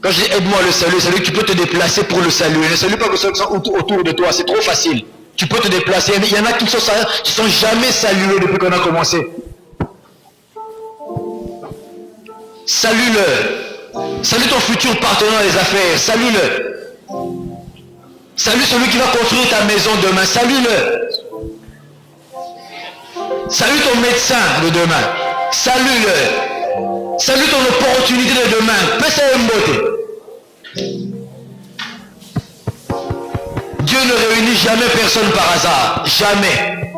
Quand je dis aide-moi le salut, c'est que tu peux te déplacer pour le saluer. Ne salue pas que ceux qui sont autour de toi, c'est trop facile. Tu peux te déplacer. Il y en a qui ne sont jamais salués depuis qu'on a commencé. Salue-le. Salue ton futur partenaire des affaires. Salue-le. Salue celui qui va construire ta maison demain. Salue-le. Salue ton médecin de demain. Salue-le. Salue ton opportunité de demain. Fais ça une beauté. Dieu ne réunit jamais personne par hasard. Jamais.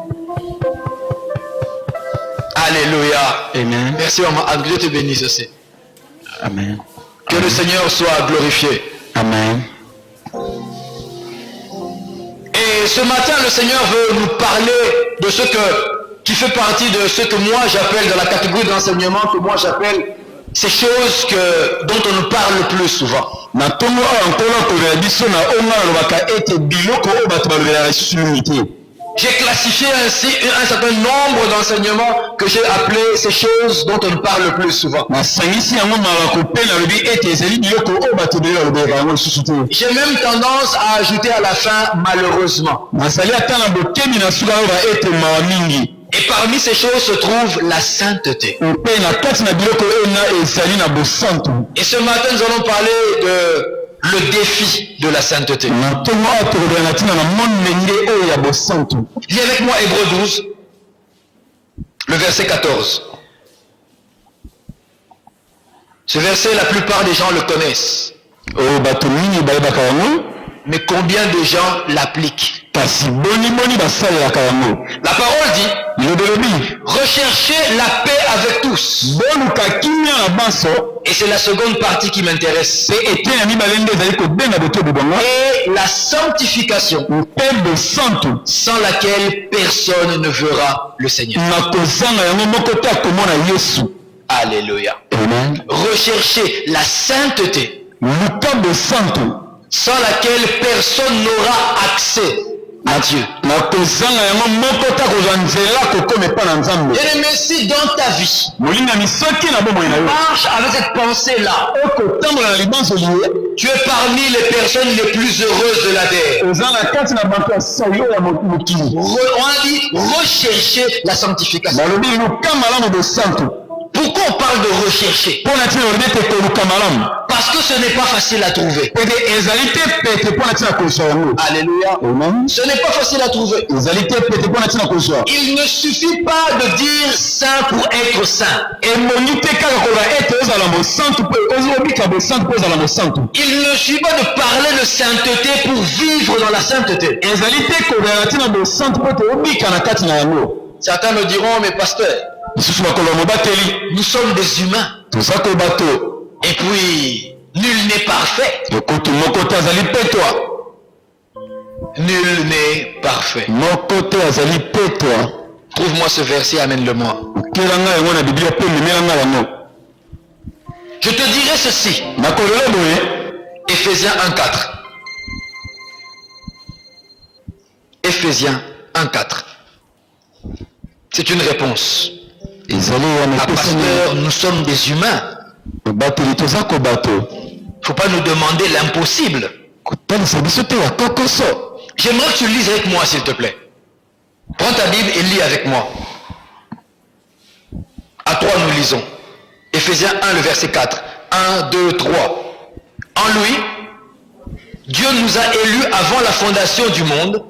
Alléluia. Amen. Merci maman. Que Dieu te bénisse aussi. Amen. Que le Seigneur soit glorifié. Amen. Et ce matin, le Seigneur veut nous parler de ce qui fait partie de ce que moi j'appelle, dans la catégorie d'enseignement, que moi j'appelle ces choses dont on nous parle le plus souvent. J'ai classifié ainsi un certain nombre d'enseignements que j'ai appelé ces choses dont on nous parle le plus souvent. J'ai même tendance à ajouter à la fin malheureusement. Et parmi ces choses se trouve la sainteté. Et ce matin nous allons parler de le défi de la sainteté. Lis avec moi Hébreux 12, le verset 14. Ce verset, la plupart des gens le connaissent. Mais combien de gens l'appliquent? La parole dit, recherchez la paix avec tous. Et c'est la seconde partie qui m'intéresse. Et la sanctification, sans laquelle personne ne verra le Seigneur. Alléluia. Amen. Recherchez la sainteté, sans laquelle personne n'aura accès à Dieu. Bien-aimé, si dans ta vie, marche avec cette pensée-là, tu es parmi les personnes les plus heureuses de la terre. On a dit rechercher la sanctification. Pourquoi on parle de rechercher? Parce que ce n'est pas facile à trouver. Alléluia. Ce n'est pas facile à trouver. Il ne suffit pas de dire saint pour être saint. Il ne suffit pas de parler de sainteté pour vivre dans la sainteté. Certains me diront, mais pasteur, nous sommes des humains. Et puis, nul n'est parfait. Nul n'est parfait. Trouve-moi ce verset, amène-le-moi. Je te dirai ceci. Éphésiens 1,4. Éphésiens 1,4. C'est une réponse. Pasteur, nous sommes des humains. Il ne faut pas nous demander l'impossible. J'aimerais que tu lises avec moi, s'il te plaît. Prends ta Bible et lis avec moi. À 3, nous lisons. Éphésiens 1, le verset 4. 1, 2, 3. En lui, Dieu nous a élus avant la fondation du monde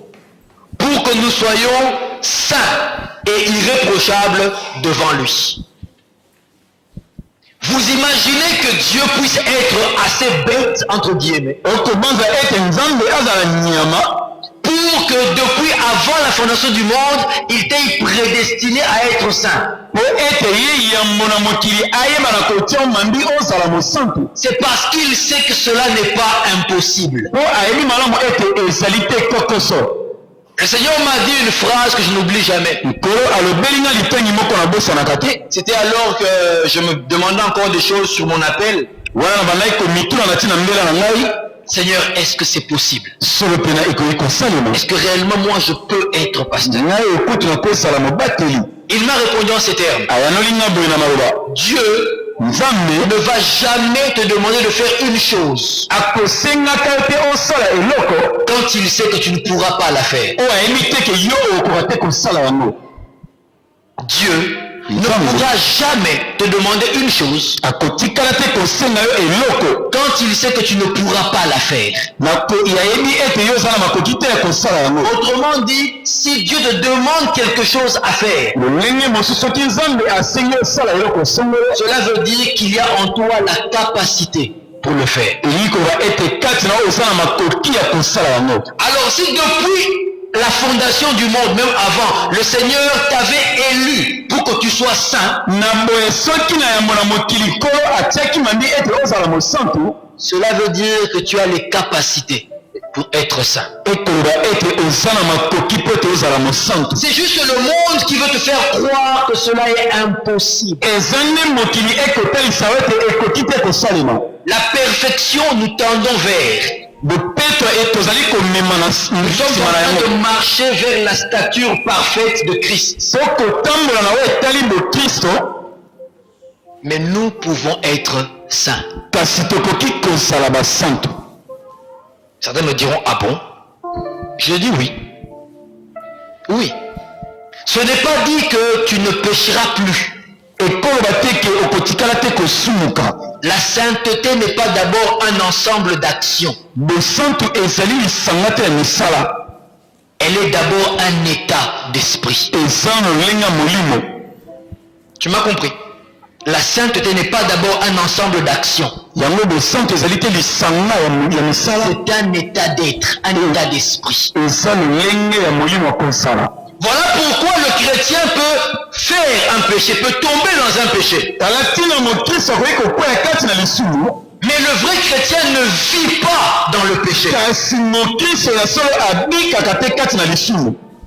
pour que nous soyons saints et irréprochables devant lui. Vous imaginez que Dieu puisse être assez bête, entre guillemets, pour que depuis avant la fondation du monde, il t'ait prédestiné à être saint. C'est parce qu'il sait que cela n'est pas impossible. Le Seigneur m'a dit une phrase que je n'oublie jamais. C'était alors que je me demandais encore des choses sur mon appel. Seigneur, est-ce que c'est possible? Est-ce que réellement moi je peux être pasteur? Il m'a répondu en ces termes. Dieu ne va jamais te demander de faire une chose quand il sait que tu ne pourras pas la faire. Dieu ne pourra jamais te demander une chose quand il sait que tu ne pourras pas la faire. Autrement dit, si Dieu te demande quelque chose à faire, cela veut dire qu'il y a en toi la capacité pour le faire. Alors si depuis la fondation du monde, même avant, le Seigneur t'avait élu pour que tu sois saint, cela veut dire que tu as les capacités pour être saint. C'est juste le monde qui veut te faire croire que cela est impossible. La perfection, nous tendons vers. Nous sommes en train de marcher vers la stature parfaite de Christ. Mais nous pouvons être saints. Certains me diront, ah bon? Je dis oui. Oui. Ce n'est pas dit que tu ne pécheras plus. La sainteté n'est pas d'abord un ensemble d'actions. Elle est d'abord un état d'esprit. Tu m'as compris? La sainteté n'est pas d'abord un ensemble d'actions. C'est un état d'être, un état d'esprit. Voilà pourquoi le chrétien peut faire un péché, peut tomber dans un péché. Mais le vrai chrétien ne vit pas dans le péché.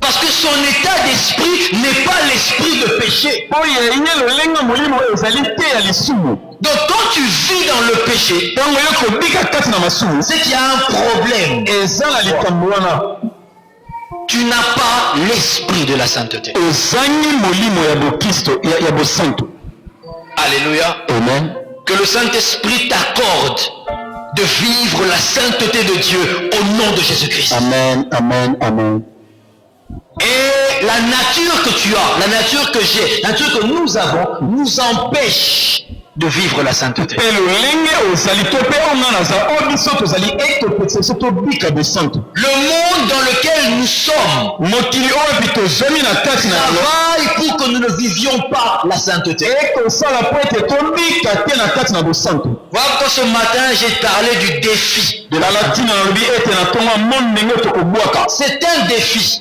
Parce que son état d'esprit n'est pas l'esprit de péché. Donc quand tu vis dans le péché, c'est qu'il y a un problème. Tu n'as pas l'esprit de la sainteté. Alléluia. Amen. Que le Saint-Esprit t'accorde de vivre la sainteté de Dieu au nom de Jésus-Christ. Amen, amen, amen. Et la nature que tu as, la nature que j'ai, la nature que nous avons, nous empêche de vivre la sainteté. Le monde dans lequel nous sommes travaille pour que nous ne vivions pas la sainteté. Voilà pourquoi ce matin j'ai parlé du défi de la sainteté. C'est un défi.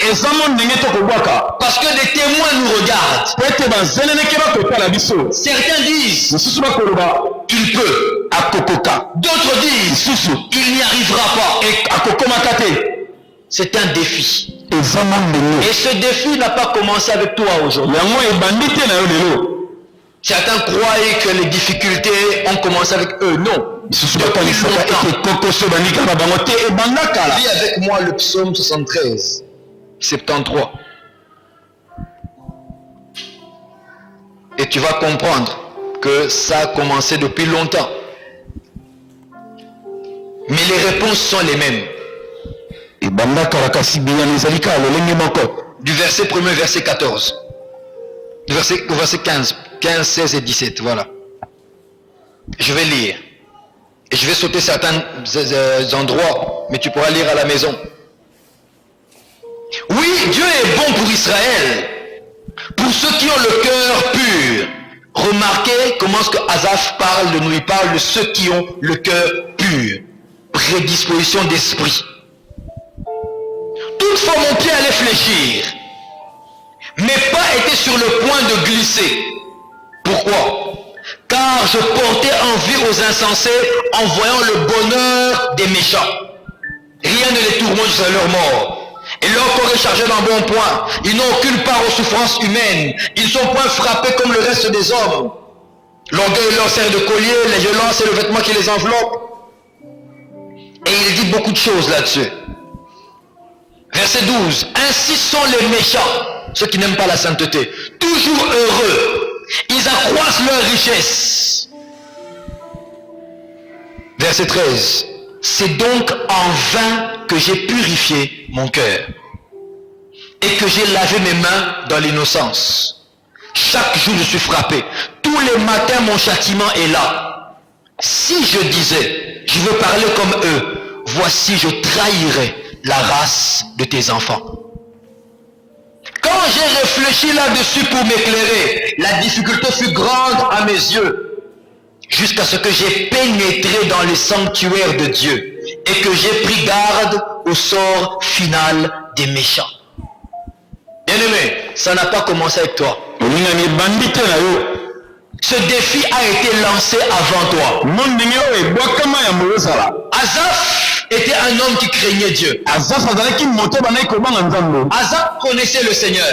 Parce que des témoins nous regardent. Certains disent qu'il peut. D'autres disent il n'y arrivera pas. C'est un défi. Et ce défi n'a pas commencé avec toi aujourd'hui. Certains croyaient que les difficultés ont commencé avec eux. Non. Lis avec moi le psaume 73, 73. Et tu vas comprendre que ça a commencé depuis longtemps. Mais les réponses sont les mêmes. Du verset 1er, verset 14. Du verset 15, 16 et 17. Voilà. Je vais lire. Et je vais sauter certains endroits, mais tu pourras lire à la maison. Oui, Dieu est bon pour Israël, pour ceux qui ont le cœur pur. Remarquez comment ce que Asaph parle de nous. Il parle de ceux qui ont le cœur pur. Prédisposition d'esprit. Toutefois mon pied allait fléchir. Mes pas étaient sur le point de glisser. Pourquoi? Car je portais envie aux insensés en voyant le bonheur des méchants. Rien ne les tourmente jusqu'à leur mort. Et leur corps est chargé d'un bon point. Ils n'ont aucune part aux souffrances humaines. Ils sont point frappés comme le reste des hommes. L'orgueil leur sert de collier, les violences et le vêtement qui les enveloppe. Et il dit beaucoup de choses là-dessus. Verset 12. Ainsi sont les méchants, ceux qui n'aiment pas la sainteté, toujours heureux. Ils accroissent leur richesse. Verset 13. C'est donc en vain que j'ai purifié mon cœur et que j'ai lavé mes mains dans l'innocence. Chaque jour je suis frappé. Tous les matins mon châtiment est là. Si je disais, je veux parler comme eux, voici je trahirais la race de tes enfants. Quand j'ai réfléchi là-dessus pour m'éclairer, la difficulté fut grande à mes yeux, jusqu'à ce que j'ai pénétré dans le sanctuaire de Dieu et que j'ai pris garde au sort final des méchants. Bien-aimé, ça n'a pas commencé avec toi. Ce défi a été lancé avant toi. Asaph était un homme qui craignait Dieu. Asaph connaissait le Seigneur.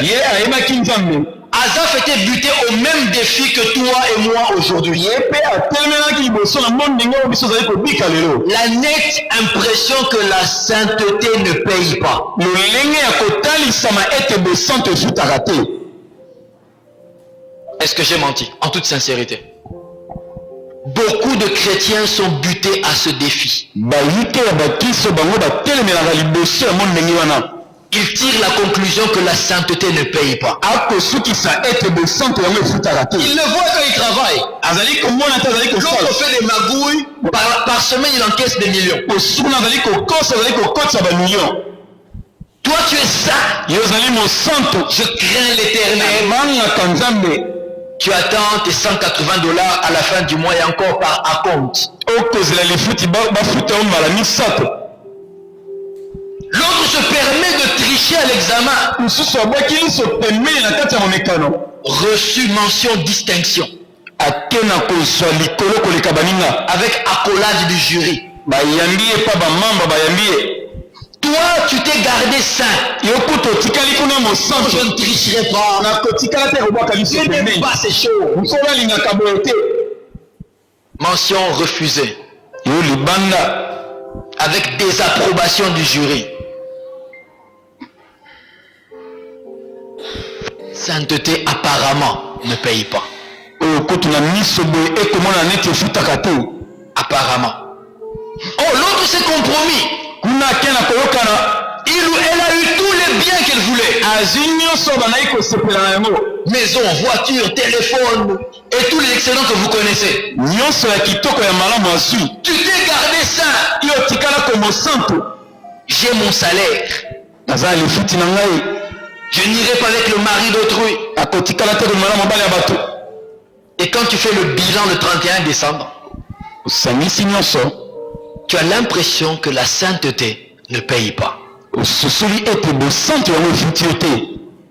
Asaph était buté au même défi que toi et moi aujourd'hui. La nette impression que la sainteté ne paye pas. Est-ce que j'ai menti? En toute sincérité. Beaucoup de chrétiens sont butés à ce défi. Ils tirent la conclusion que la sainteté ne paye pas. Ils le voient quand ils travaillent. L'autre fait des magouilles, par semaine il encaisse des millions. Toi tu es saint. Je crains l'Éternel. Tu attends tes $180 à la fin du mois et encore par acompte. L'autre se permet de tricher à l'examen. Reçu mention distinction. Avec accolade du jury. Toi, tu t'es gardé saint. Je ne tricherai pas. Je n'aime pas ces choses. Mention refusée. Avec désapprobation du jury. Sainteté apparemment ne paye pas. Apparemment. Oh, l'autre s'est compromis. Il ou elle a eu tous les biens qu'elle voulait. Maison, voiture, téléphone et tous les excellents que vous connaissez. Tu t'es gardé saint. J'ai mon salaire. Je n'irai pas avec le mari d'autrui. Et quand tu fais le bilan le 31 décembre, tu as l'impression que la sainteté ne paye pas.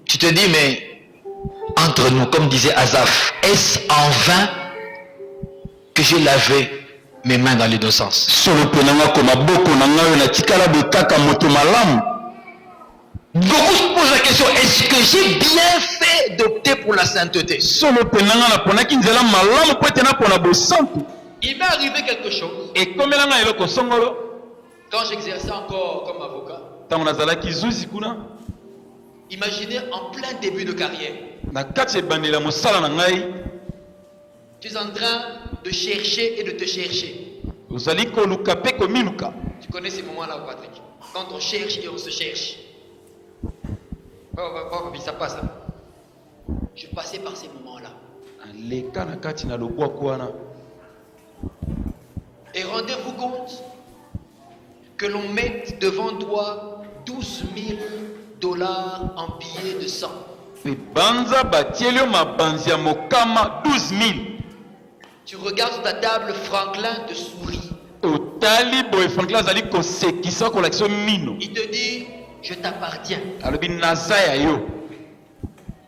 Tu te dis, mais entre nous, comme disait Asaph, est-ce en vain que j'ai lavé mes mains dans l'innocence? Beaucoup se posent la question, est-ce que j'ai bien fait d'opter pour la sainteté? Il m'est arrivé quelque chose. Quand j'exerçais encore comme avocat, imaginez en plein début de carrière, tu es en train de chercher et de te chercher. Tu connais ces moments-là, Patrick? Quand on cherche et on se cherche. Oh, ça passe. Je passais par ces moments-là. Et rendez-vous compte que l'on mette devant toi $12,000 en billets de sang. Tu regardes sur ta table, Franklin te sourit. Il te dit, je t'appartiens.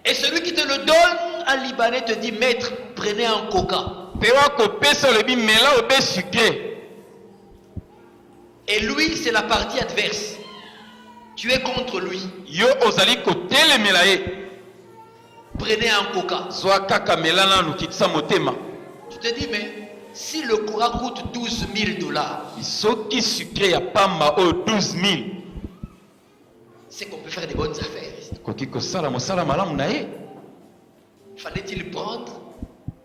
Et celui qui te le donne, un Libanais, te dit, maître, prenez un coca. Et lui, c'est la partie adverse. Tu es contre lui. Prenez un coca. Tu te dis, mais si le coca coûte $12,000, c'est qu'on peut faire des bonnes affaires. Fallait-il prendre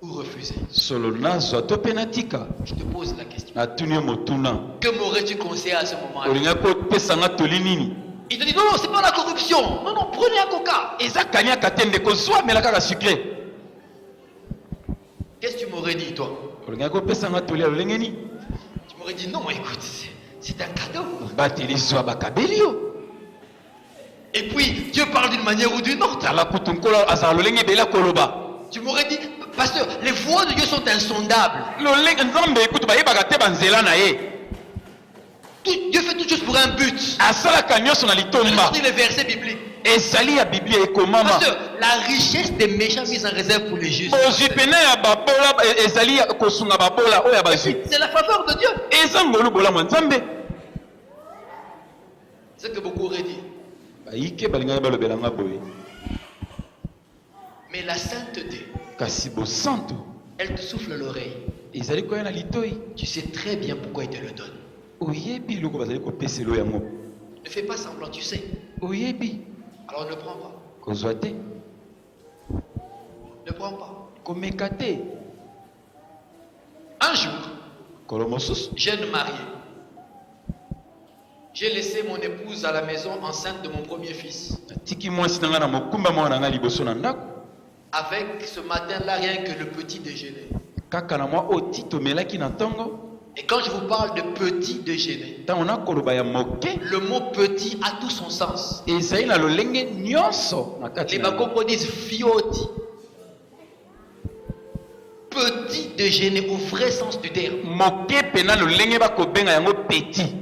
ou refuser? Solo nazo to penatika. Je te pose la question. Atunye motuna. Que m'aurais-tu conseillé à ce moment-là? Olinga ko pesa nga tolinini. Il te dit non, non, c'est pas la corruption. Non, non, prenez un coca. Eza kanya katende ko zwa melaka ka sucré. Qu'est-ce que tu m'aurais dit, toi? Olinga ko pesa nga tolia lolengeni. Tu m'aurais dit non, écoute, c'est un cadeau. Bateli zwa bakabelio. Et puis, Dieu parle d'une manière ou d'une autre. Tala kutunkola azala lolenge bela koloba. Tu m'aurais dit, pasteur, les voies de Dieu sont insondables. Lolenge nzambe ekutu ba yeba kate banzela na ye. Dieu fait toutes choses pour un but. Asala kanyoso na litomba. Regardez les versets bibliques. Ezali ya Biblia ekomama. Pasteur, la richesse des méchants mise en réserve pour les justes. Ozipena ya babola ezali ya kosunga babola oya bazu. C'est la faveur de Dieu. Ezangolu bola mwanzambe. C'est ce que beaucoup auraient dit. Baike balinga balobela nga boye. Mais la sainteté, Kasi bo santo. elle te souffle à l'oreille. Ezali koya na litoi. Tu sais très bien pourquoi il te le donne. Oyebi loko bazali kopeselo yango. Ne fais pas semblant, tu sais. Oyebi Alors ne prends pas. kozwa te. Ne prends pas. Komeka te. Un jour, Kolo mosusu. jeune marié, j'ai laissé mon épouse à la maison enceinte de mon premier fils. Tiki mwasi nanga na mokumba mwana nga liboso na ndako. Avec ce matin-là, rien que le petit déjeuner. Kaka na mwa otito melaki na ntongo. Et quand je vous parle de petit déjeuner, Tango na koloba ya moke. le mot petit a tout son sens. Ezali na lolenge nyonso na kati Les na Bakongo disent fioti. Petit déjeuner au vrai sens du terme. moke pena lolenge bakobenga yango petit.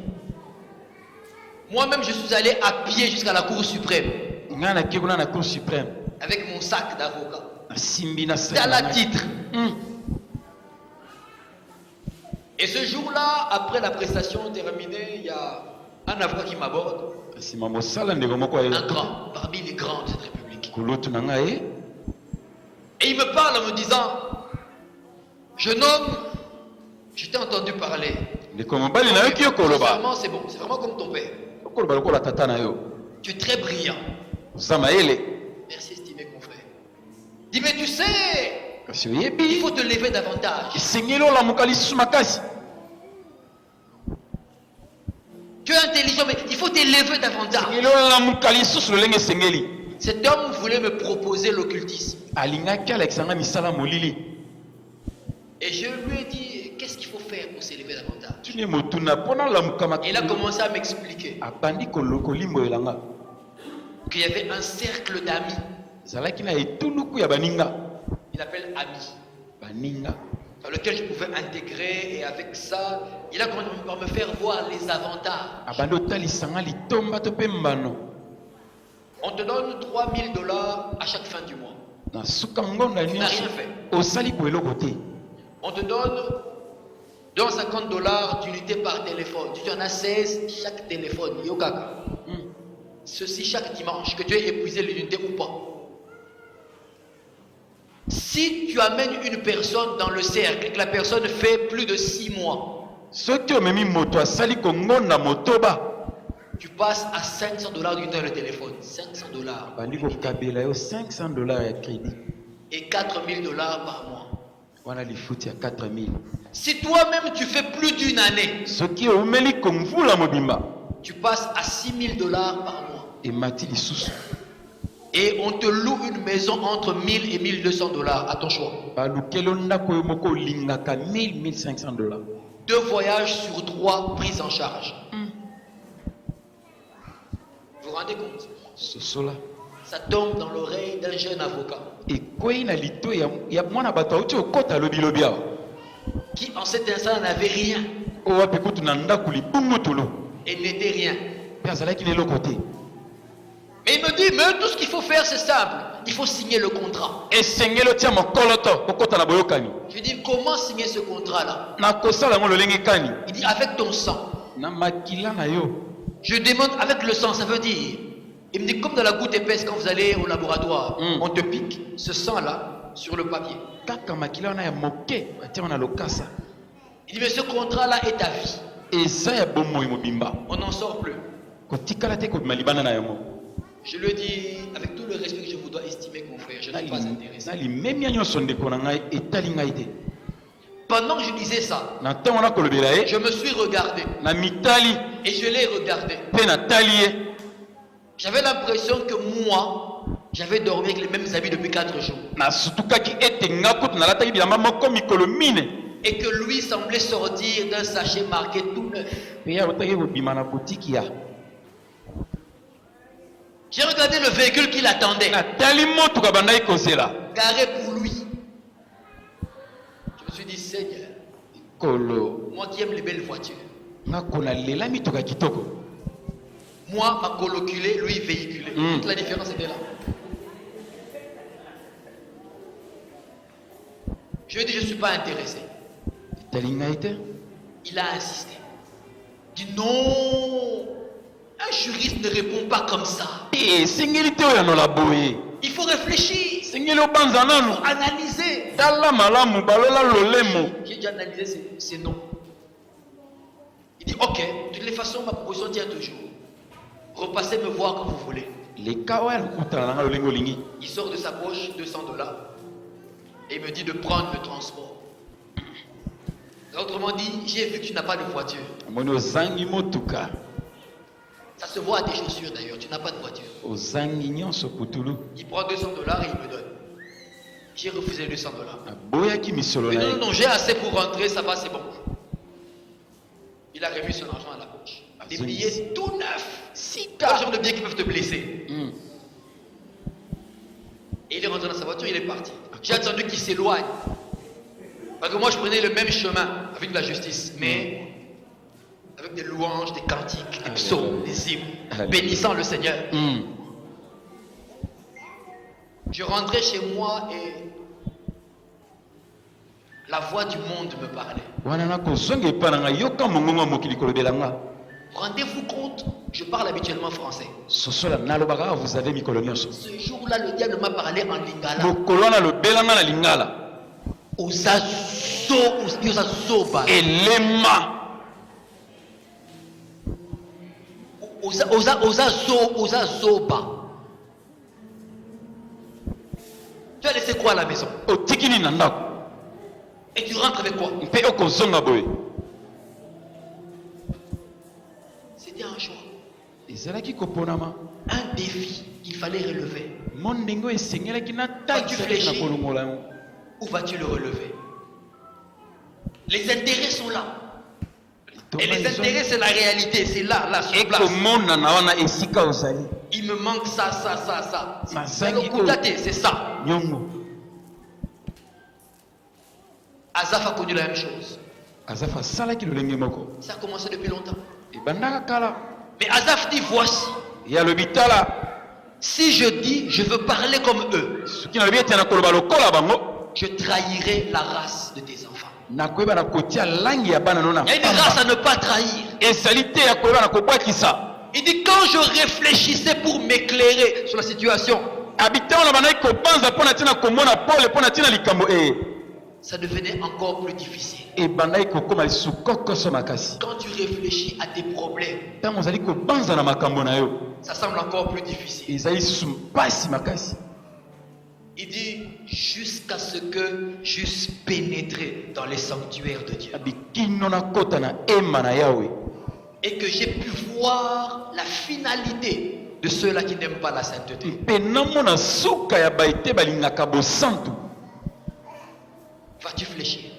Moi-même, je suis allé à pied jusqu'à la Cour suprême Nga na kekuna na cour suprême. avec mon sac d'avocat. Na simbi na C'est à la titre. Hmm. Et ce jour-là, après la prestation terminée, il y a un avocat qui m'aborde, Kasi mamosala ndeko moko un ya grand, parmi les grands de cette république. kulutu na nga ye. Et il me parle en me disant, jeune homme, je t'ai entendu parler. Ndeko mobali na yo ki okoloba. Sincèrement, c'est bon, c'est vraiment comme ton père. Okoloba lokola tata na yo. Tu es très brillant. Oza mayele. Merci, estimé confrère. Dis, mais tu sais, Kasi il oyebi. faut te lever davantage. Esengeli olamuka lisusu makasi. Tu es intelligent, mais il faut t'élever davantage. Esengeli olamuka lisusu lolenge esengeli. Cet homme voulait me proposer l'occultisme. Alingaki alakisanga misala molili. Et je lui ai dit, qu'est-ce qu'il faut faire pour s'élever davantage? Tuni motuna pona lamuka Et il a makasi. commencé à m'expliquer Abandi kolimbo elanga. qu'il y avait un cercle d'amis. Zalaki na etuluku ya baninga. Il appelle amis, Baninga. dans lequel je pouvais intégrer. Et avec ça, il a commencé par me faire voir les avantages. Abandi otalisanga litomba to pe mbano. On te donne $3000 à chaque fin du mois. Na suka ngonda Tu n'as nyonso. rien fait. Osali ko eloko te. On te donne $250 d'unité par téléphone. Tu en as 16 chaque téléphone. Yokaka. Ceci chaque dimanche, que tu aies épuisé l'unité ou pas. Si tu amènes une personne dans le cercle et que la personne fait plus de 6 mois, Soki omemi moto asali ko ngonda motoba. tu passes à $500 d'unité de téléphone. $500 Bandi ko kabela yo $500 ya crédit. et $4000 par mois. Wana lifuti ya 4000. Si toi-même tu fais plus d'une année, Soki omeli ko mvula mobimba. tu passes à $6000 par mois. Emati lisusu. Et on te loue une maison entre $1000 et $1200 à ton choix. Balukelo ndako yo moko lingaka $1500. 2 voyages sur 3 pris en charge. Vous vous rendez compte? Sosola. Ça tombe dans l'oreille d'un jeune avocat Ekwei na lito ya mwana bato auti okota lobi awa. qui en cet instant n'avait rien O wapi kutu na ndako libungutulu. et n'était rien. Pe azalaki na eloko te. Mais il me dit, mais tout ce qu'il faut faire c'est simple. Il faut signer le contrat. Esengeli otia mokolo to okota na boyokani. Je lui dis, comment signer ce contrat-là? Na kosala ngo lolenge kani. Il dit, avec ton sang. Na makila na yo. Je demande, avec le sang, ça veut dire... Il me dit, comme dans la goutte épaisse, quand vous allez au laboratoire, on te pique ce sang-là sur le papier. Kaka makila wana ya moke batia na lokasa. Il dit, mais ce contrat-là est ta vie. Eza ya bomoi mobimba. On n'en sort plus. Kotikala te kobima libanda na yango. Je lui ai dit, avec tout le respect que je vous dois estimer mon frère, je ne suis pas intéressé. Pendant que je disais ça, je me suis regardé et je l'ai regardé. J'avais l'impression que moi, j'avais dormi avec les mêmes habits depuis 4 jours. Et que lui semblait sortir d'un sachet marqué tout neuf. J'ai regardé le véhicule qu'il attendait, garé pour lui. Je me suis dit, Seigneur, moi qui aime les belles voitures, moi ma coloculée, lui véhiculé. Toute la différence était là. Je lui ai dit, je ne suis pas intéressé. Il a insisté. Il dit non, un juriste ne répond pas comme ça. Il faut réfléchir, il faut analyser. J'ai déjà analysé, c'est non. Il dit ok, de toutes les façons ma proposition tient toujours. Repassez me voir quand vous voulez. Il sort de sa poche $200 et il me dit de prendre le transport. Autrement dit, j'ai vu que tu n'as pas de voiture. Ça se voit à tes chaussures d'ailleurs, tu n'as pas de voiture. Il prend $200 et il me donne. J'ai refusé les $200. Mais non, j'ai assez pour rentrer, ça va, c'est bon. Il a remis son argent à la poche. Des billets tout neufs. Quel genre de billets qui peuvent te blesser. Et il est rentré dans sa voiture, il est parti. J'ai attendu qu'il s'éloigne. Parce que moi je prenais le même chemin avec la justice, mais avec des louanges, des cantiques, des psaumes, des hymnes, bénissant le Seigneur. Je rentrais chez moi et la voix du monde me parlait. Rendez-vous compte, je parle habituellement français. Ce jour-là, le diable m'a parlé en lingala. Ozazoba. Ozazoba. Tu as laissé quoi à la maison? Et tu rentres avec quoi? C'était un choix. Un défi qu'il fallait relever. Vas-tu fléchir ou vas-tu le relever? Les intérêts sont là. Et les intérêts, c'est la réalité. C'est là, sur place. Il me manque ça. C'est le coup d'athée, c'est ça. Azaf a connu la même chose. Ça a commencé depuis longtemps. Mais Azaf dit voici. Si je dis je veux parler comme eux, je trahirai la race de tes enfants. Il y a une race à ne pas trahir. Il dit quand je réfléchissais pour m'éclairer sur la situation, ça devenait encore plus difficile. Quand tu réfléchis à tes problèmes, ça semble encore plus difficile. Il dit jusqu'à ce que j'eusse pénétré dans les sanctuaires de Dieu et que j'ai pu voir la finalité de ceux-là qui n'aiment pas la sainteté. Vas-tu fléchir?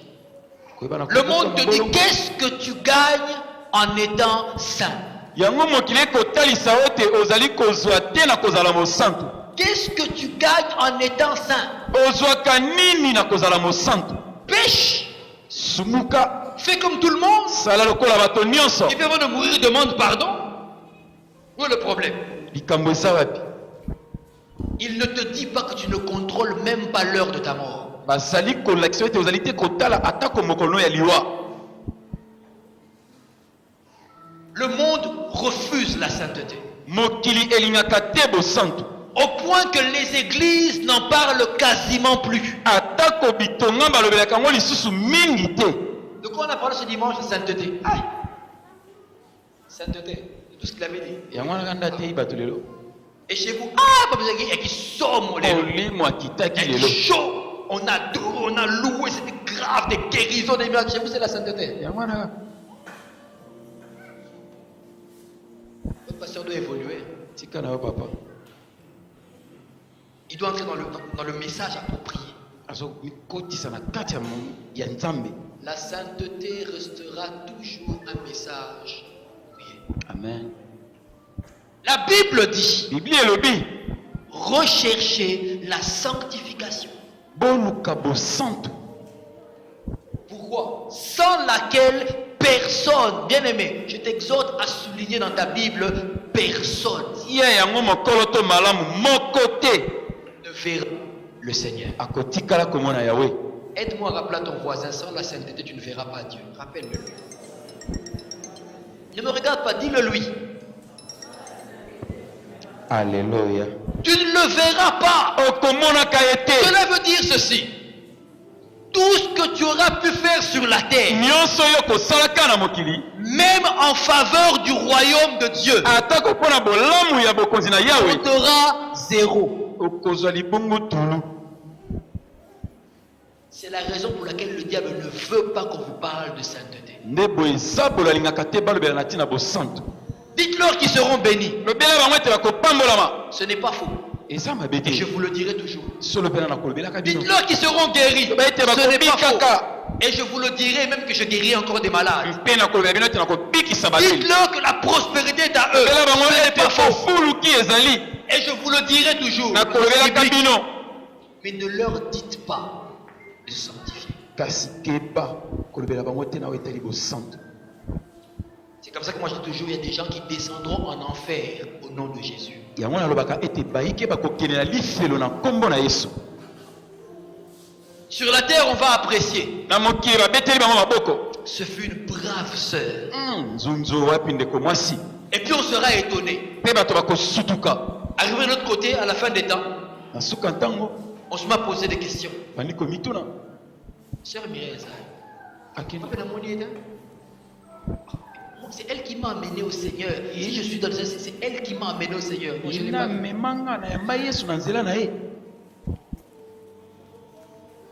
Le monde te dit qu'est-ce que tu gagnes en étant saint? Qu'est-ce que tu gagnes en étant saint? Pêche. Fais comme tout le monde. Et puis avant de mourir, demande pardon. Où est le problème? Il ne te dit pas que tu ne contrôles même pas l'heure de ta mort. Le monde refuse la sainteté. Au point que les églises n'en parlent quasiment plus. De quoi on a parlé ce dimanche? De sainteté. Sainteté, c'est tout ce qu'il avait dit. Et chez vous, ah, pas besoin qu'il somme les olimo akitaki lelo chaud. On a adoré, on a loué, c'était grave, des guérisons, des miracles. Chez vous, c'est la sainteté. ya mwana Votre pasteur doit évoluer. tika na yo papa Il doit entrer dans le message approprié. azokotisa na kati ya nzambe. La sainteté restera toujours un message approprié. Amen. La Bible dit, Biblia elobi recherchez la sanctification. boluka bosantu. Pourquoi? Sans laquelle personne, bien aimé, je t'exhorte à souligner dans ta Bible, personne ya yango mokolo to malamu moko te ne verra le Seigneur. akotikala komona yawe. Aide-moi à rappeler à ton voisin, sans la sainteté, tu ne verras pas Dieu. Rappelle-le-lui. Ne me regarde pas, dis-le lui. Alléluia. Tu ne le verras pas. Okomonaka ete Cela veut dire ceci. Tout ce que tu auras pu faire sur la terre, nyonso yo kosalaka na mokili même en faveur du royaume de Dieu, atako mpona bolamu ya bokonzi na yawe comptera zéro. okozwa libongo tulu. C'est la raison pour laquelle le diable ne veut pas qu'on vous parle de sainteté. nde boye eza bolingaka te balobela na ntina bosantu. Dites-leur qu'ils seront bénis. lobela bango ete bakopambolama Ce n'est pas faux. eza mabe Et je te vous le dirai toujours. solo mpena na kolobelaka bino. Dites-leur qu'ils seront guéris. Ba ete Ce n'est pas faux. bakobikaka Et je vous le dirai même que je guéris encore des malades. mpe na kolobela bino ete nakobikisa bateli. Dites-leur que la prospérité est à eux. lobela bango Ce n'est ete pas faux. fofuluki ezali Et je vous le dirai toujours. na C'est kolobelaka biblique. bino. Mais ne leur dites pas de se sanctifier. kasi keba kolobela bango te na etali bosantu. C'est comme ça que moi je dis toujours, il y a des gens qui descendront en enfer au nom de Jésus. yango nalobaka ete bayike bakokende na lifelo na nkombo na yesu. Sur la terre, on va apprécier. na mokili babeteli bango maboko. Ce fut une brave sœur. nzunzo wapi ndeko mwasi. Et puis on sera étonné. mpe bato bakosutuka Arrivé de l'autre côté, à la fin des temps, na suka ntango on se met à poser des questions. bandi komituna Sœur Mireille, akende c'est elle qui m'a amené au Seigneur. Si je suis dans le Seigneur, c'est elle qui m'a amené au Seigneur. Moi, je l'ai pas vu. memanga na yamba yesu na nzela na ye.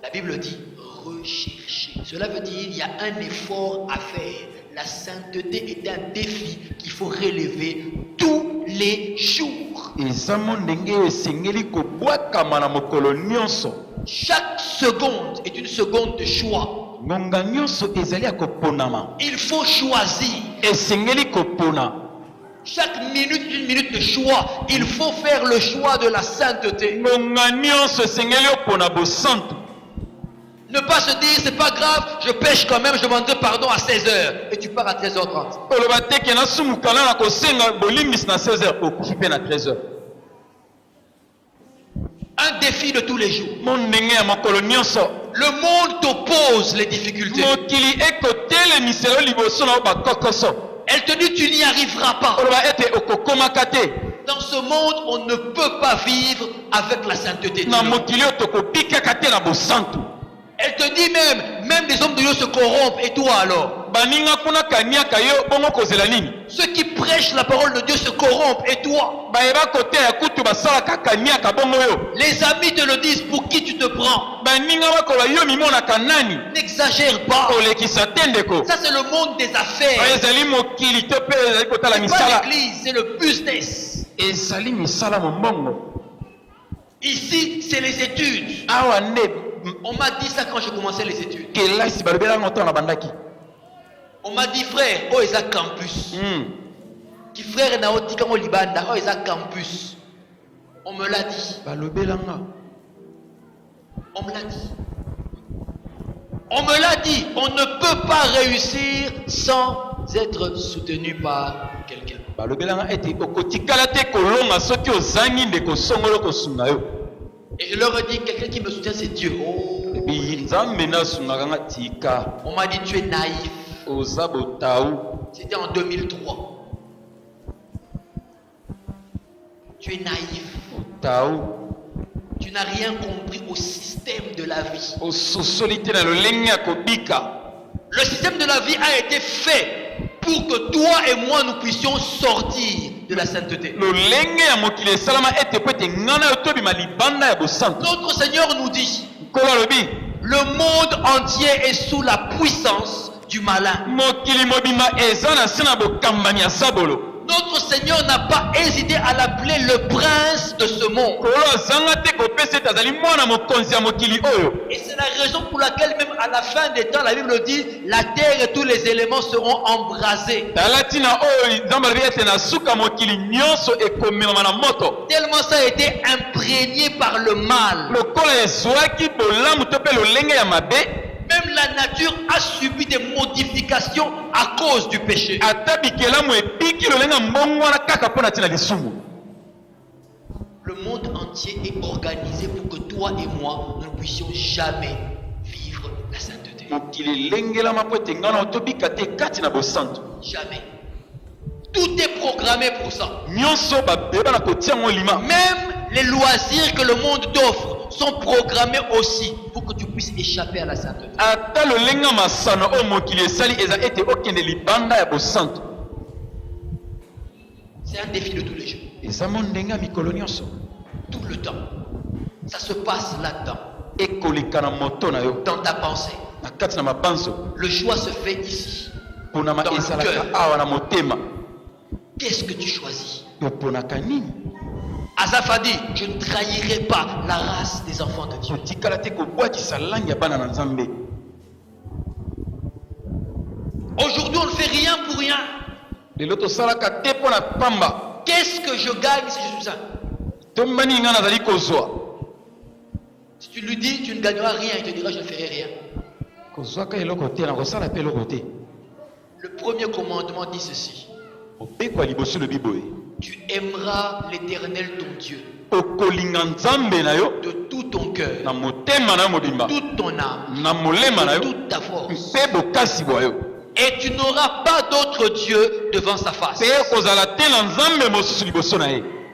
La Bible dit rechercher. Cela veut dire il y a un effort à faire. La sainteté est un défi qu'il faut relever tous les jours. eza mo ndenge oyo esengeli kobwakama na mokolo nyonso. Chaque seconde est une seconde de choix. ngonga nyonso ezali ya koponama. Il faut choisir. esengeli kopona. Chaque minute, une minute de choix. Il faut faire le choix de la sainteté. ngonga nyonso esengeli opona bosantu. Ne pas se dire, c'est pas grave, je pêche quand même, je demanderai pardon à 16h. Et tu pars à 13h30. oloba te ke nasumukana na kosenga bolimbisi na 16h okoki mpe na 13h. Un défi de tous les jours. mo ndenge ya mokolo nyonso. Le monde t'oppose les difficultés. mokili ekotelemisela yo liboso na yo bakokoso. Elle te dit, tu n'y arriveras pas. oloba ete okokomaka te. Dans ce monde, on ne peut pas vivre avec la sainteté. na mokili oyo tokobikaka te na bosantu. Elle te dit même les hommes de Dieu se corrompent. Et toi alors? baninga kuna kaniaka yo bongo kozela nini. Ceux qui prêchent la parole de Dieu se corrompent. Et toi? bayeba kote ya kutu basalaka kaniaka bongo yo. Les amis te le disent, pour qui tu te prends? baninga bakola yo mimonaka nani. N'exagère pas. kolekisa te ndeko. Ça c'est le monde des affaires. ezali mokili te mpe ezali kotala C'est pas misala. l'église, c'est le business. ezali misala mombongo. Ici, c'est les études. awa nde On m'a dit ça quand j'ai commencé les études. kelasi balobelanga ntango na bandaki. On m'a dit, frère, oh, ils ont campus. Qui frère na otika ngo libanda, oh, ils ont campus. On me l'a dit. balobelanga. On me l'a dit. On me l'a dit. On ne peut pas réussir sans être soutenu par quelqu'un. balobelanga ete okotikala te kolonga soki ozangi ndeko songolo kosunga yo. Et je leur ai dit, quelqu'un qui me soutient, c'est Dieu. Oh. ebi nzambe nasungaka nga tika. On m'a dit, tu es naïf. oza botau. C'était en 2003. Tu es naïf. otau. Tu n'as rien compris au système de la vie. ososoli te na lolenge ya kobika. Le système de la vie a été fait pour que toi et moi nous puissions sortir de la sainteté. Notre Seigneur nous dit, le monde entier est sous la puissance du malin. Notre Seigneur n'a pas hésité à l'appeler le prince de ce monde. Et c'est la raison pour laquelle même à la fin des temps, la Bible dit, la terre et tous les éléments seront embrasés. Tellement ça a été imprégné par le mal. Même la nature a subi des modifications à cause du péché. Le monde entier est organisé pour que toi et moi, nous ne puissions jamais vivre la sainteté. Jamais. Tout est programmé pour ça. Même les loisirs que le monde t'offre sont programmés aussi pour que tu puisses échapper à la sainteté. C'est un défi de tous les jours. Tout le temps. Ça se passe là-dedans. Dans ta pensée. Le choix se fait ici. Dans le cœur. Qu'est-ce que tu choisis? Asaph a dit, je ne trahirai pas la race des enfants de Dieu. Aujourd'hui, on ne fait rien pour rien. Qu'est-ce que je gagne si je suis saint? Si tu lui dis, tu ne gagneras rien, il te dira, je ne ferai rien. Le premier commandement dit ceci. Tu aimeras l'Éternel ton Dieu de tout ton cœur, toute ton âme, de toute ta force. Et tu n'auras pas d'autre Dieu devant sa face.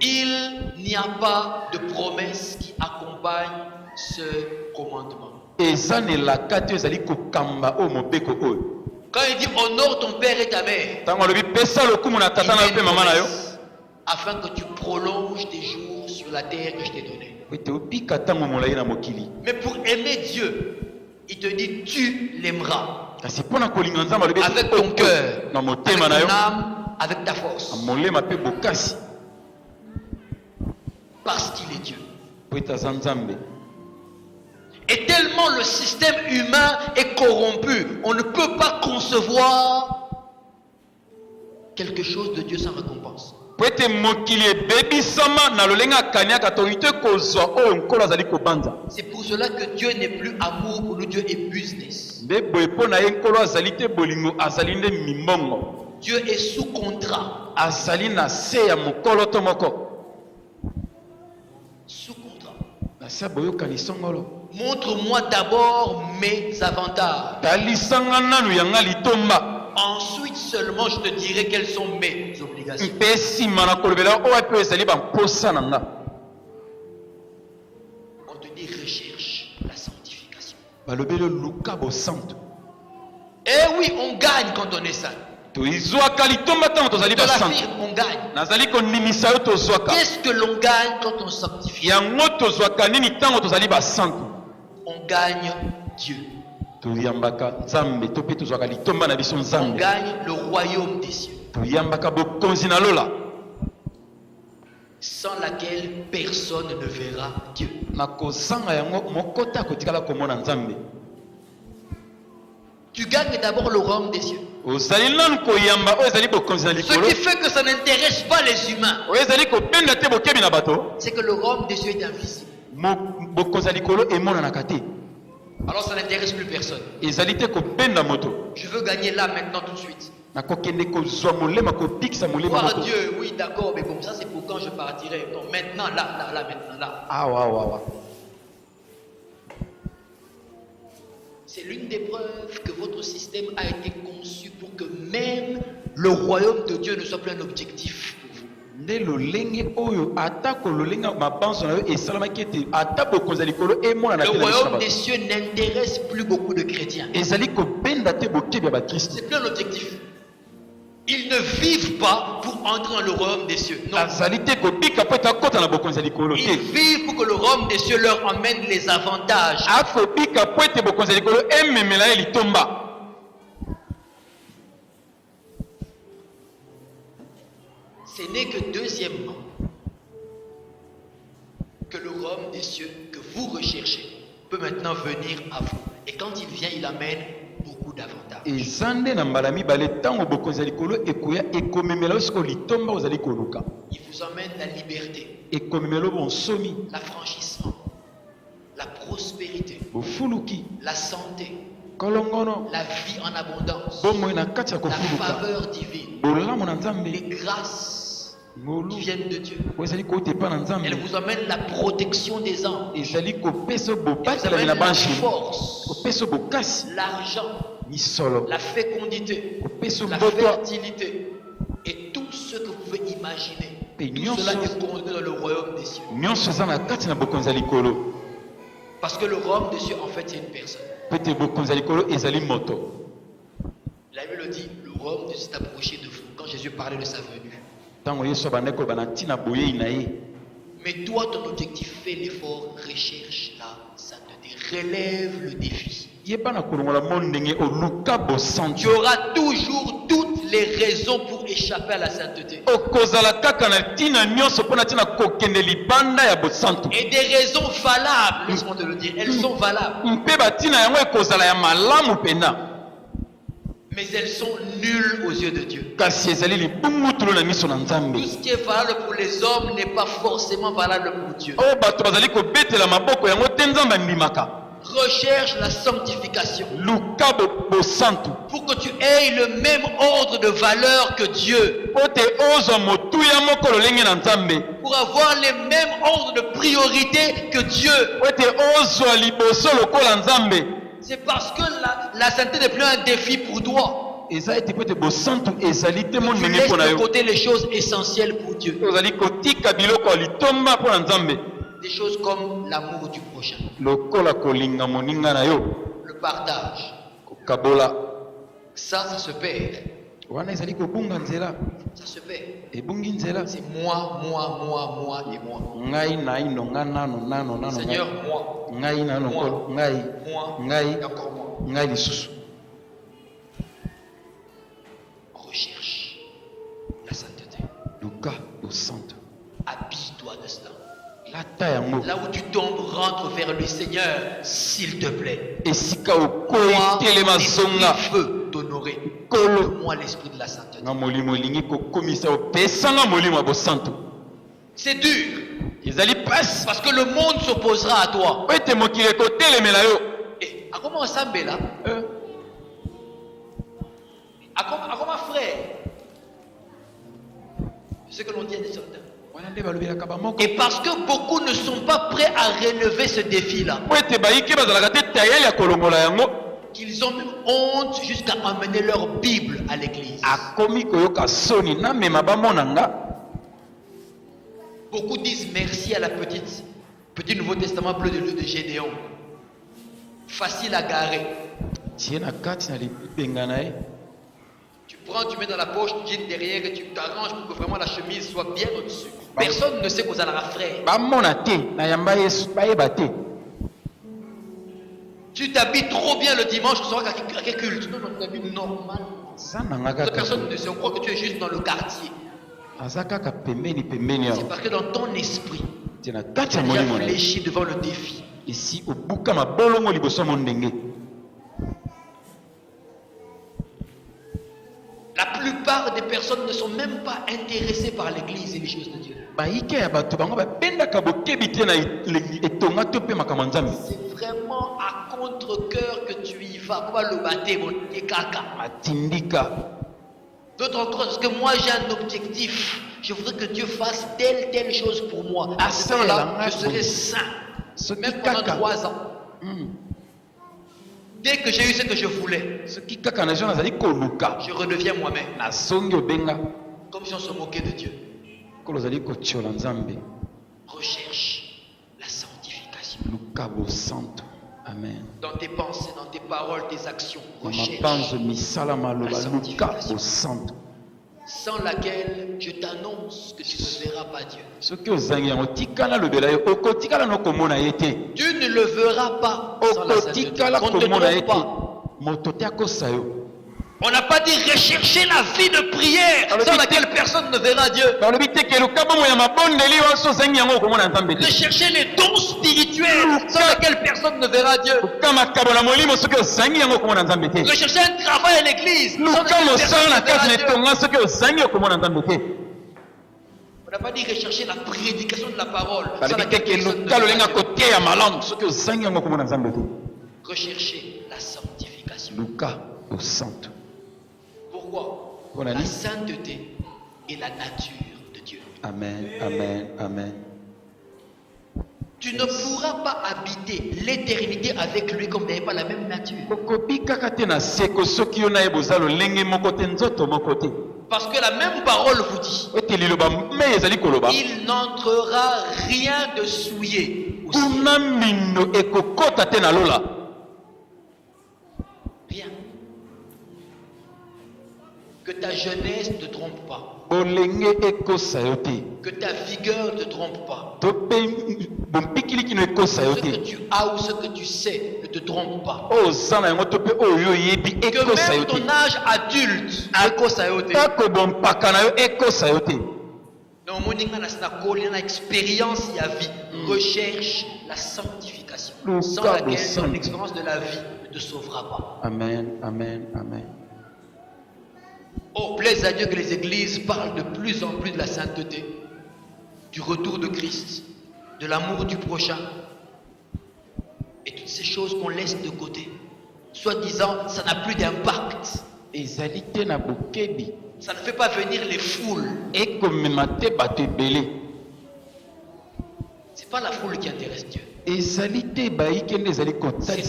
Il n'y a pas de promesse qui accompagne ce commandement. Quand il dit honore ton père et ta mère, afin que tu prolonges tes jours sur la terre que je t'ai donnée. Mais pour aimer Dieu, il te dit tu l'aimeras avec ton cœur, avec ton âme, avec ta force. Parce qu'il est Dieu. Et tellement le système humain est corrompu, on ne peut pas concevoir quelque chose de Dieu sans récompense. C'est pour cela que Dieu n'est plus amour, pour nous Dieu est business. Dieu est sous contrat. Sous contrat. Montre-moi d'abord mes avantages. Ensuite seulement je te dirai quelles sont mes obligations. On te dit recherche la sanctification. Eh oui, on gagne quand on est saint. De la vie, on gagne. Qu'est-ce que l'on gagne quand on sanctifie? On gagne Dieu. On gagne le royaume des cieux, sans laquelle personne ne verra Dieu. Tu gagnes d'abord le royaume des cieux. Ce qui fait que ça n'intéresse pas les humains, c'est que le royaume des cieux est invisible. Alors ça n'intéresse plus personne. Je veux gagner là maintenant tout de suite. Voir Dieu, oui d'accord, mais comme ça c'est pour quand je partirai. Non, maintenant là, maintenant là. C'est l'une des preuves que votre système a été conçu pour que même le royaume de Dieu ne soit plus un objectif pour vous. Le royaume des cieux n'intéresse plus beaucoup de chrétiens. C'est plus un objectif. Ils ne vivent pas pour entrer dans le royaume des cieux. Non. azali te kobika po ete akota na bokonzi ya likolo Ils te. vivent pour que le royaume des cieux leur emmène les avantages. Akobika po ete bokonzi ya likolo ememela ye litomba. Ce n'est que deuxièmement que le royaume des cieux que vous recherchez peut maintenant venir à vous. Et quand il vient, il amène beaucoup d'avantages. eza nde na mbala mibale ntango bokonzi ya likolo ekoya ekomemela yo sikoyo litomba ozali koluka. Il vous emmène la liberté, ekomemela yo bonsomi, l'affranchissement, la prospérité, bofuluki, la santé, kolongono, la vie en abondance, bomoi na kati ya la kofuluka, faveur divine, bolamu na nzambe, les grâces ngolu qui viennent de Dieu. oyo ezali kouta epai na nzambe, Elle vous emmène la protection des anges, ezali kopesa yo elle vous bobatela amène na la banshimi, force, kopesa yo bokasi, l'argent, misolo, la fécondité, kopesa yo la mbotwa, fertilité et tout ce que vous pouvez imaginer. Et Tout cela est contenu dans le royaume des cieux. nyonso eza na kati na bokonzi ya likolo. Parce que le royaume des cieux, en fait, c'est une personne. Po ete bokonzi ya likolo ezali moto. La Bible dit, le royaume de Dieu s'est approché de vous quand Jésus parlait de sa venue. Ntango yesu abandaki koloba na ntina boyei na ye, Mais toi, ton objectif, fais l'effort, recherche la sainteté, relève le défi. yeba na kolongola mo ndenge oluka Tu bosantu, auras toujours toutes les raisons pour échapper à la sainteté. okozala kaka na ntina nyonso mpo na ntina kokende libanda ya bosantu. Et des raisons valables, laisse-moi te le dire, elles sont valables. Mpe batina yango ekozala ya malamu pena, Mais elles sont nulles aux yeux de Dieu. kasi ezali libungutulo na miso na nzambe. Tout ce qui est valable pour les hommes n'est pas forcément valable pour Dieu. Oyo bato bazali kobetela maboko yango te nzambe andimaka. Recherche la sanctification Luka bosantu pour que tu aies le même ordre de valeur que Dieu, po te ozwa motuya moko lolenge na nzambe, pour avoir les mêmes ordres de priorité que Dieu. po te ozwa liboso lokola nzambe. C'est parce que la sainteté n'est plus un défi pour toi. Eza ete po ete bosantu ezali te mo Tu ndenge laisses mpo na de yo. côté les choses essentielles pour Dieu. Ozali kotika biloko ya litomba mpo na nzambe, Des choses comme l'amour du prochain, lokola kolinga moninga na yo, le partage. kokabola. Ça se perd. Wana ezali kobunga nzela, Ça se perd. ebungi nzela. C'est moi et moi. Ngai na ino nga nano nano Seigneur, moi, ngai nano kolo ngai moi, ngai et encore moi. ngai lisusu. Recherche la sainteté. Luka bosantu, Habille-toi de cela. lata yango Là où tu tombes, rentre vers le Seigneur, s'il te plaît. esika okoyi Moi, telema l'esprit zonga. veut t'honorer. Kolo Donne-moi l'esprit de la sainteté. nga molimo elingi kokomisa opesanga molimo ya bosantu. C'est dur, Ezali pasi parce que le monde s'opposera à toi. po ete mokili ekotelemela yo. Et à comment ensemble là? À comment frère? C'est ce que l'on dit à des soldats. Wana nde balobelaka bamoko Et parce que beaucoup ne sont pas prêts à relever ce défi-là, po ete bayiki bazalaka te tayali ya kolongola yango, qu'ils ont même honte jusqu'à emmener leur Bible à l'église. akomi koyoka soni namema bamona nga. Beaucoup disent merci à la petit Nouveau Testament bleu de Gédéon. Facile à garer. tie na kati na libenga na ye, Tu prends, tu mets dans la poche, tu jeans derrière et tu t'arranges pour que vraiment la chemise soit bien au-dessus. Personne ne sait qu'aux allera frère. bamona te na yamba yesu bayeba te. Tu t'habilles trop bien le dimanche, tu sauras à quel culte. Non, tu t'habilles normal. Aza na nga Cette kaka, personne ne sait, on croit que tu es juste dans le quartier. aza kaka pembeni pembeni C'est awa. parce que dans ton esprit, Tie na tu kati as ya déjà molimo na ye, fléchi devant le défi. esi obuka mabolongo liboso ya mondenge. La plupart des personnes ne sont même pas intéressées par l'église et les choses de Dieu. Bayike ya bato bango bapendaka bokebi te na etonga to mpe makambo ya nzambe. C'est vraiment à contre-cœur que tu y vas. Pourquoi le baptême, mon caca? Atindika. D'autres encore, parce que moi j'ai un objectif. Je voudrais que Dieu fasse telle chose pour moi. À ce temps-là, je serai saint. Même pendant 3 ans. Dès que j'ai eu ce que je voulais, Soki kaka na jo nazali koluka, je redeviens moi-même. nazongi obenga, Comme si on se moquait de Dieu. kolo ozali kotiola nzambe. Recherche la sanctification. Luka bosantu. Amen. Dans tes pensées, dans tes paroles, tes actions. Na Recherche. mapanzo misala maloba La luka sanctification. bosantu. sans laquelle je t'annonce que tu ne verras pas Dieu. Tu ne le verras pas sans la sainteté. On ne te trompe pas. On n'a pas dit rechercher la vie de prière sans laquelle personne ne verra Dieu. Rechercher les dons spirituels sans lesquels personne ne verra Dieu. Rechercher un travail à l'église sans lequel personne ne verra Dieu. On n'a pas dit rechercher la prédication de la parole sans laquelle personne ne verra Dieu. Rechercher la sanctification. Pourquoi? La sainteté est la nature de Dieu. Amen, amen, amen. Tu ne pourras pas habiter l'éternité avec lui comme vous n'avez pas la même nature. Parce que la même parole vous dit, il n'entrera rien de souillé au ciel. Rien. Que ta jeunesse ne te trompe pas. Que ta vigueur ne te trompe pas. Ce que tu as ou ce que tu sais ne te trompe pas. Que même ton âge adulte expérience et à vie recherche la sanctification sans laquelle ton expérience de la vie ne te sauvera pas. Amen, amen, amen. Oh, plaise à Dieu que les églises parlent de plus en plus de la sainteté, du retour de Christ, de l'amour du prochain, et toutes ces choses qu'on laisse de côté, soi-disant, ça n'a plus d'impact. Ça ne fait pas venir les foules. C'est pas la foule qui intéresse Dieu. C'est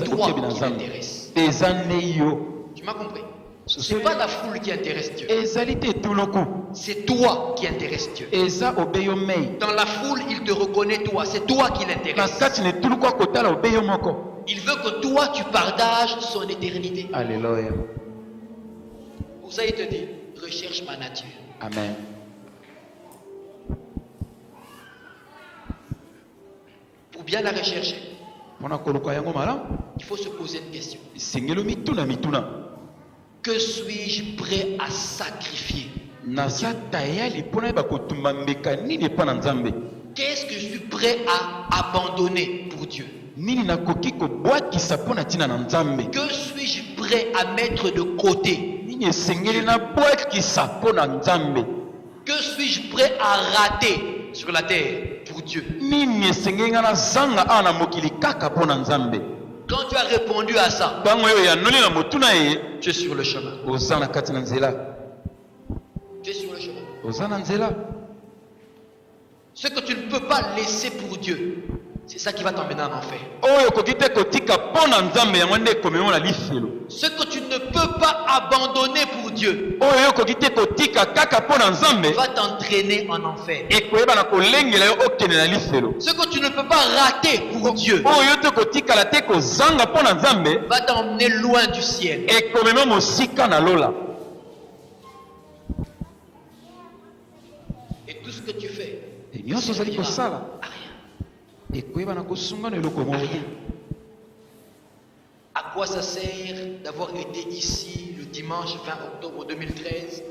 toi qui l'intéresse. Tu m'as compris? Ce n'est pas la foule qui intéresse Dieu. C'est toi qui intéresse Dieu. Dans la foule, il te reconnaît toi. C'est toi qui l'intéresse. Il veut que toi, tu partages son éternité. Alléluia. Pour ça, il te dit, recherche ma nature. Amen. Pour bien la rechercher, il faut se poser une question. Que suis-je prêt à sacrifier? Qu'est-ce que je suis prêt à abandonner pour Dieu? Que suis-je prêt à mettre de côté? Que suis-je prêt à rater sur la terre pour Dieu? Quand tu as répondu à ça, tu es sur le chemin. Tu es sur le chemin. Ce que tu ne peux pas laisser pour Dieu, c'est ça qui va t'emmener en enfer. Ce que tu ne peux pas abandonner pour Dieu va t'entraîner en enfer. Ce que tu ne peux pas rater pour Dieu va t'emmener loin du ciel. Et tout ce que tu fais servira à rien. À quoi ça sert d'avoir été ici le dimanche 20 octobre 2013,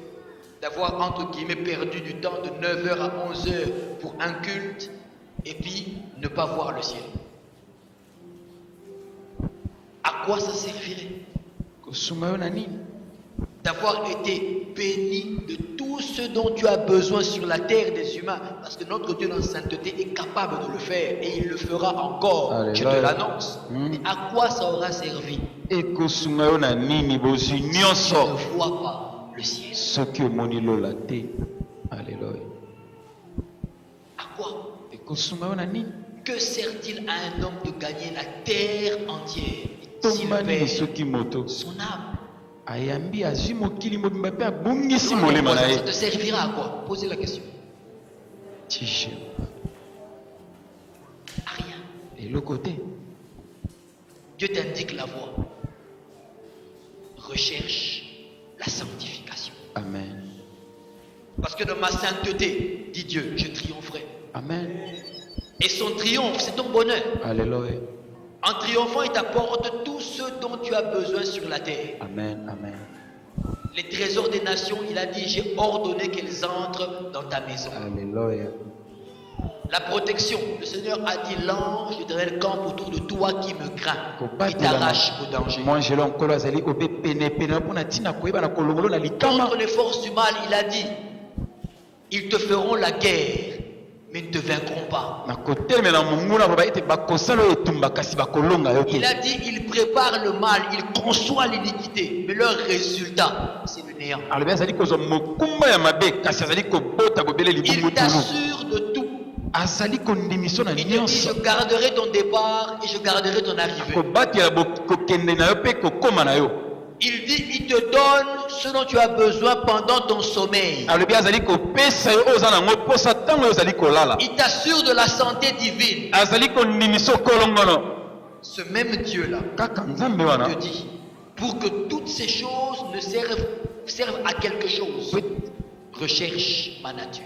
d'avoir entre guillemets perdu du temps de 9h à 11h pour un culte et puis ne pas voir le ciel? À quoi ça servirait d'avoir été béni de tout ce dont tu as besoin sur la terre des humains, parce que notre Dieu dans la sainteté est capable de le faire et il le fera encore. Alléluia. Je te l'annonce. Et à quoi ça aura servi si tu ne vois pas le ciel? Alléluia. À quoi? Que sert-il à un homme de gagner la terre entière s'il perd son âme? Ça te servira à quoi? Posez la question. À rien. Et le côté. Dieu t'indique la voie. Recherche la sanctification. Amen. Parce que dans ma sainteté, dit Dieu, je triompherai. Amen. Et son triomphe, c'est ton bonheur. Alléluia. En triomphant, il t'apporte tout ce dont tu as besoin sur la terre. Amen. Amen. Les trésors des nations, il a dit, j'ai ordonné qu'elles entrent dans ta maison. Alléluia. La protection, le Seigneur a dit, l'ange d'Éternel campe autour de toi qui me craint, qui t'arrache au danger. Contre les forces du mal, il a dit, ils te feront la guerre, mais ne te vaincront pas. Il a dit, ils préparent le mal, ils conçoivent l'iniquité, mais leur résultat, c'est le néant. Il t'assure de tout. Il te dit, je garderai ton départ et je garderai ton arrivée. Il dit, il te donne ce dont tu as besoin pendant ton sommeil. Il t'assure de la santé divine. Ce même Dieu-là te dit, pour que toutes ces choses ne servent à quelque chose, recherche ma nature.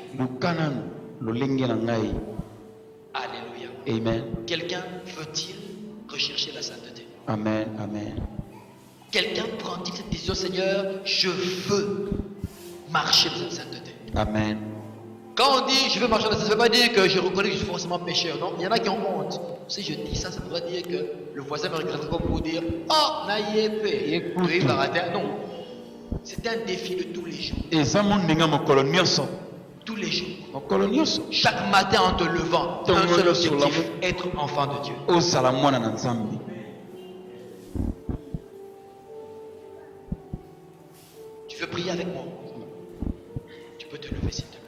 Alléluia. Amen. Quelqu'un veut-il rechercher la sainteté? Amen. Amen. Quelqu'un prend-il cette décision, Seigneur, je veux marcher dans cette sainteté? Amen. Quand on dit je veux marcher dans cette sainteté, ça ne veut pas dire que je reconnais que je suis forcément pécheur. Non, il y en a qui ont honte. Si je dis ça, ça voudrait dire que le voisin me regarde comme pour dire oh, naïepé, non. C'est un défi de tous les jours. Tous les jours. Chaque matin en te levant, un seul objectif, être enfant de Dieu. Tu veux prier avec moi? Tu peux te lever s'il te plaît.